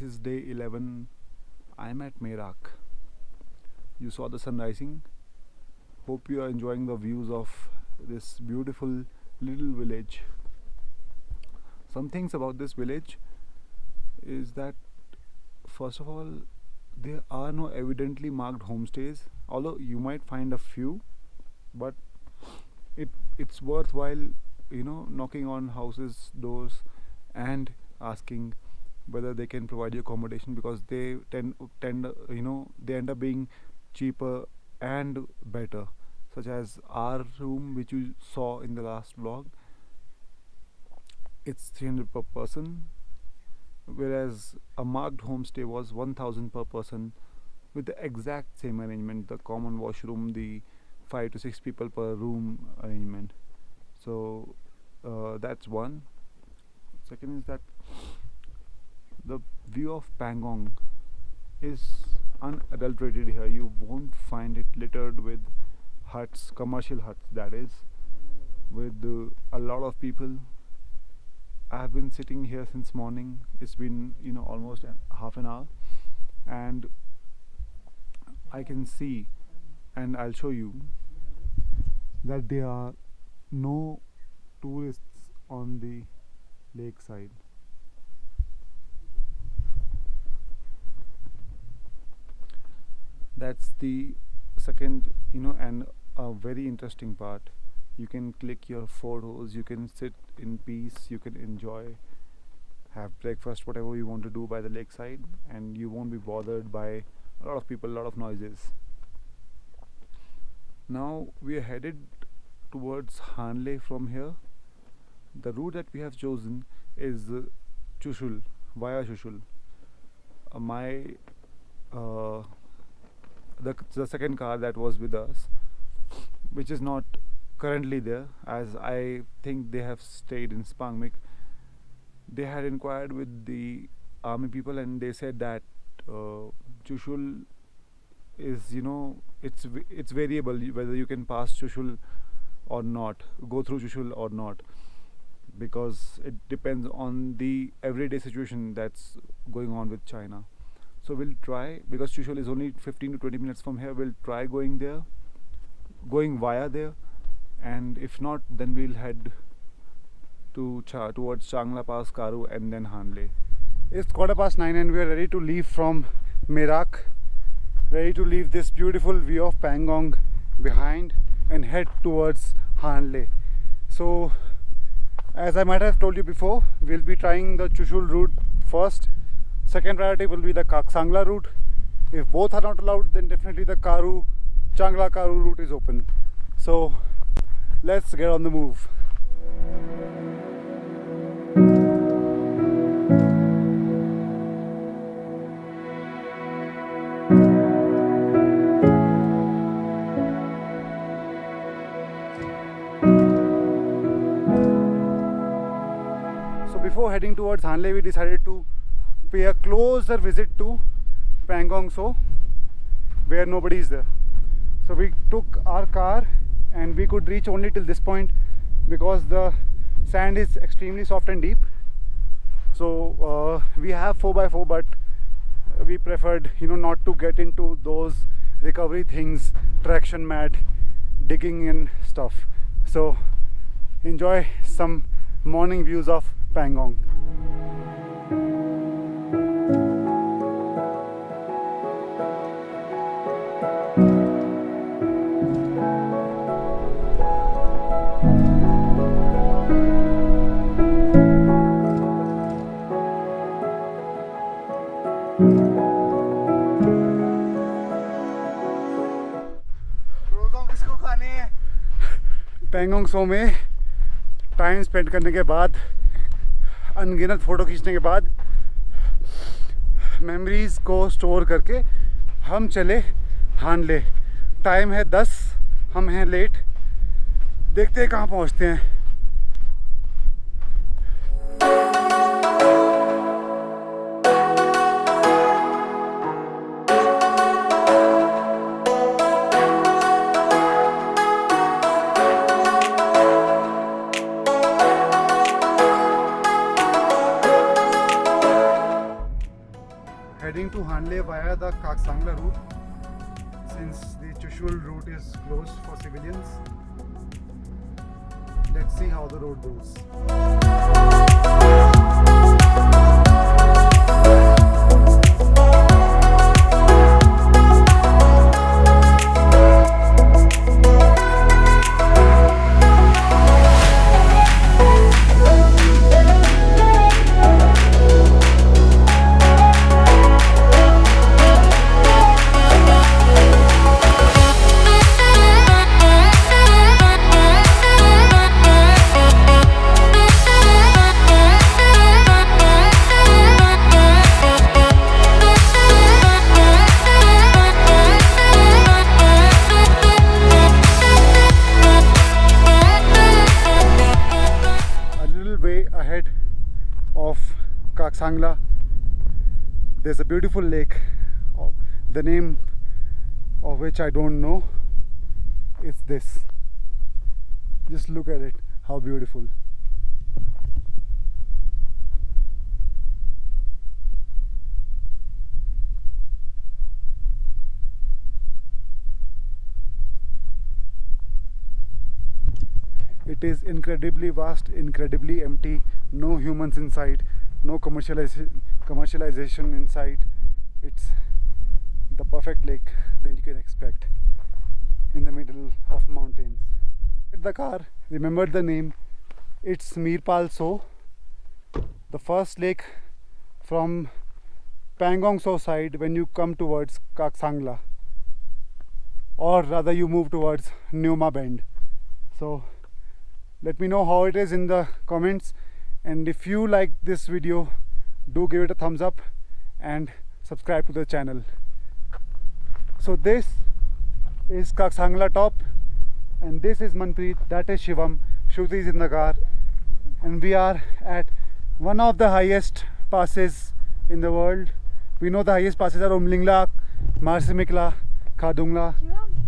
This is day 11. I'm at Merak. You saw the sun rising. Hope you are enjoying the views of this beautiful little village. Some things about this village is that, first of all, there are no evidently marked homestays, although you might find a few, but it's worthwhile, knocking on houses' doors and asking whether they can provide you accommodation, because they tend they end up being cheaper and better, such as our room which you saw in the last vlog. It's 300 per person, whereas a marked homestay was 1000 per person, with the exact same arrangement, the common washroom, the 5 to 6 people per room arrangement. So that's one. Second is that the view of Pangong is unadulterated here. You won't find it littered with huts, commercial huts, that is, with a lot of people. I have been sitting here since morning. It's been almost half an hour, and I can see, and I'll show you, that there are no tourists on the lakeside. That's the second, and a very interesting part. You can click your photos, you can sit in peace, you can enjoy, have breakfast, whatever you want to do by the lakeside, and you won't be bothered by a lot of people, a lot of noises. Now we are headed towards Hanle from here. The route that we have chosen is Chushul, via Chushul. My the second car that was with us, which is not currently there, as I think they have stayed in Spangmik. They had inquired with the army people, and they said that Chushul is, it's variable whether you can pass Chushul or not, go through Chushul or not, because it depends on the everyday situation that's going on with China. So we'll try, because Chushul is only 15 to 20 minutes from here, we'll try going via there, and if not, then we'll head to towards Changla Pass, Karu, and then Hanle. It's 9:15 and we are ready to leave from Merak, ready to leave this beautiful view of Pangong behind and head towards Hanle. So, as I might have told you before, we'll be trying the Chushul route first. Second priority will be the Sangla route. If both are not allowed, then definitely the Changla Karu route is open. So let's get on the move. So before heading towards Hanle, we decided to pay a closer visit to Pangong So, where nobody is there. So we took our car, and we could reach only till this point because the sand is extremely soft and deep. So we have 4x4, but we preferred not to get into those recovery things, traction mat, digging and stuff. So enjoy some morning views of Pangong. Pangong सो में time spend करने के बाद, अनगिनत photo खींचने के बाद, memories को store करके हम चले हानले। टाइम है 10, हम हैं लेट, देखते हैं कहाँ पहुँचते हैं। the Kaksangla route since the Chushul route is closed for civilians. Let's see how the road goes. A little way ahead of Kaksangla, there's a beautiful lake, the name of which I don't know. It's this. Just look at it, how beautiful. It is incredibly vast, incredibly empty, no humans inside, no commercialization inside. It's the perfect lake that you can expect in the middle of mountains. The car, remember the name, it's Mirpal So, the first lake from Pangong So side when you come towards Kaksangla, or rather you move towards Neuma Bend. So let me know how it is in the comments, and if you like this video, do give it a thumbs up and subscribe to the channel. So this is Kaksangla top, and this is Manpreet, that is Shivam, Shruti is in the car, and we are at one of the highest passes in the world. We know the highest passes are Umlingla, Marsimikla, Khadungla,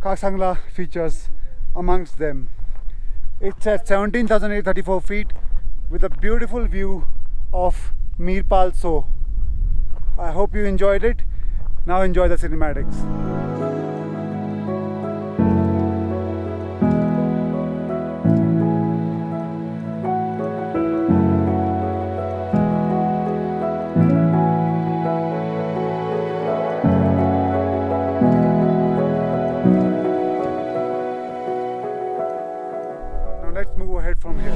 Kaksangla features amongst them. It's at 17,834 feet with a beautiful view of Mirpal So. I hope you enjoyed it. Now enjoy the cinematics. Now let's move ahead from here.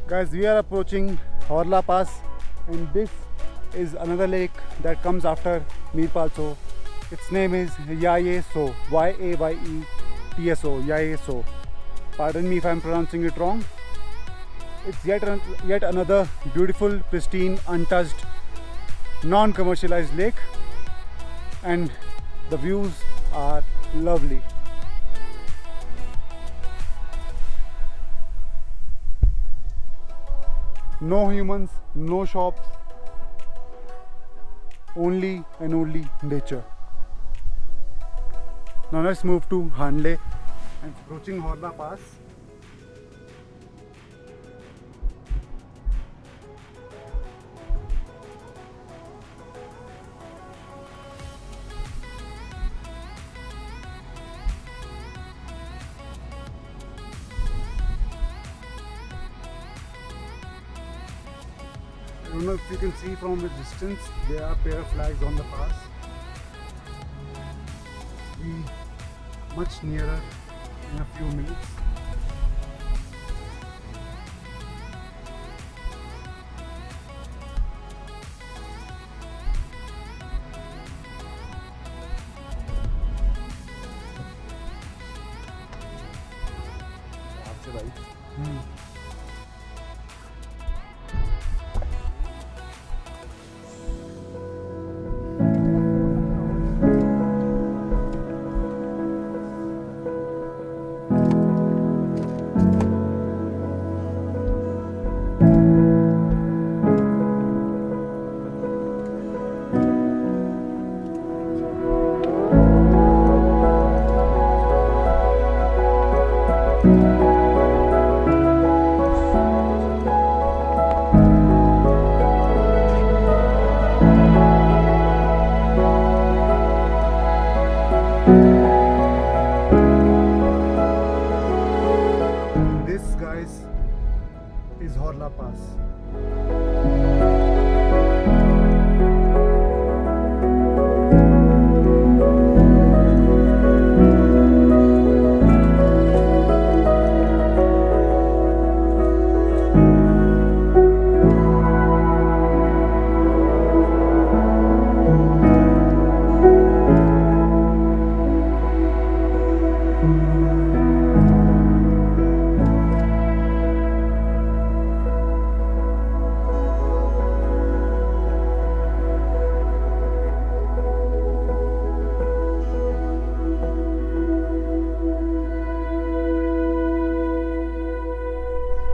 Guys, we are approaching Horla Pass, and this is another lake that comes after Mirpal So. Its name is Yaye So, Y-A-Y-E-T-S-O, Yaye So. Pardon me if I am pronouncing it wrong. It's yet another beautiful, pristine, untouched, non-commercialized lake, and the views are lovely. No humans, no shops, only and only nature. Now let's move to Hanle and approaching Horla Pass. I don't know if you can see from the distance, there are pair of flags on the pass. Be much nearer in a few minutes. This, guys, is Horla Pass.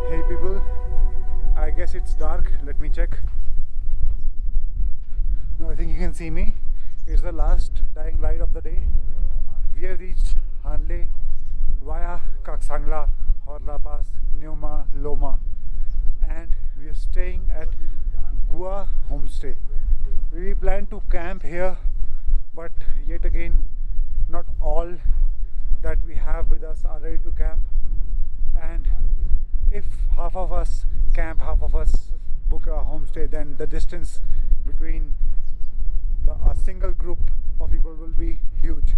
Hey people, I guess it's dark. Let me check. No, I think you can see me. It's the last dying light of the day. We have reached Hanle via Kaksangla, Horla Pass, Neuma, Loma, and we are staying at Gua Homestay. We plan to camp here, but yet again, not all that we have with us are ready to camp. And if half of us camp, half of us book a homestay, then the distance between a single group of people will be huge,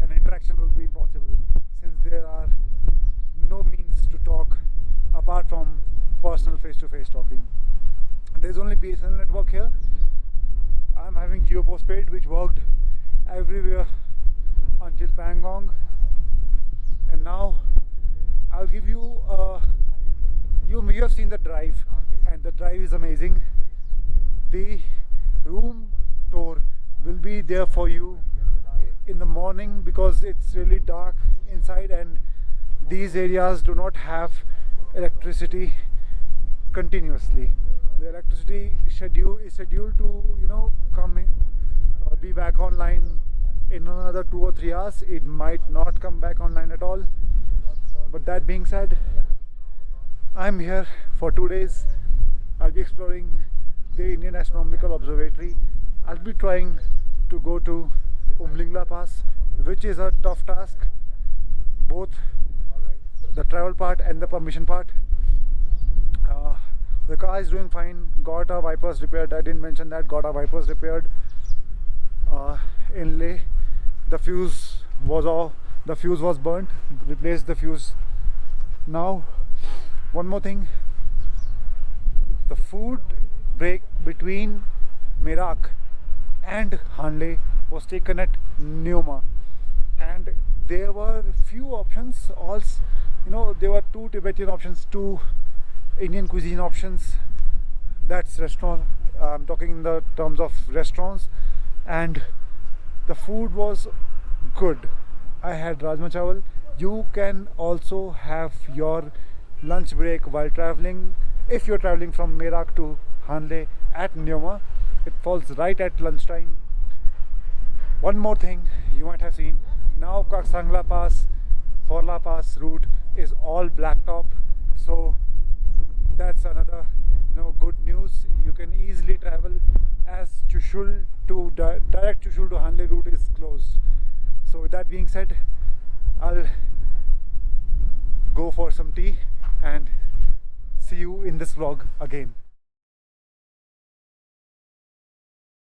and interaction will be impossible since there are no means to talk apart from personal face-to-face talking. There's only BSNL network here. I'm having Jio Postpaid, which worked everywhere until Pangong, and now I'll give you you may have seen the drive, and the drive is amazing. The room tour will be there for you in the morning because it's really dark inside, and these areas do not have electricity continuously. The electricity schedule is scheduled to come in, be back online in another 2 or 3 hours. It might not come back online at all. But that being said, I'm here for 2 days. I'll be exploring the Indian Astronomical Observatory. I'll be trying to go to Umhlingla Pass, which is a tough task, both the travel part and the permission part. The car is doing fine. Got our wipers repaired. I didn't mention that. Got our wipers repaired in Leh. The fuse was burnt. Replaced the fuse. Now, one more thing. The food break between Merak and Hanle was taken at Neuma, and there were few options. There were 2 Tibetan options, 2 Indian cuisine options. That's restaurant. I'm talking in the terms of restaurants, and the food was good. I had Rajma Chawal. You can also have your lunch break while traveling. If you're traveling from Merak to Hanle at Neuma, it falls right at lunchtime. One more thing you might have seen, now Kaksangla Pass, Horla Pass route is all blacktop, so that's another good news. You can easily travel, as Chushul to direct Chushul to Hanle route is closed. So with that being said, I'll go for some tea and see you in this vlog again.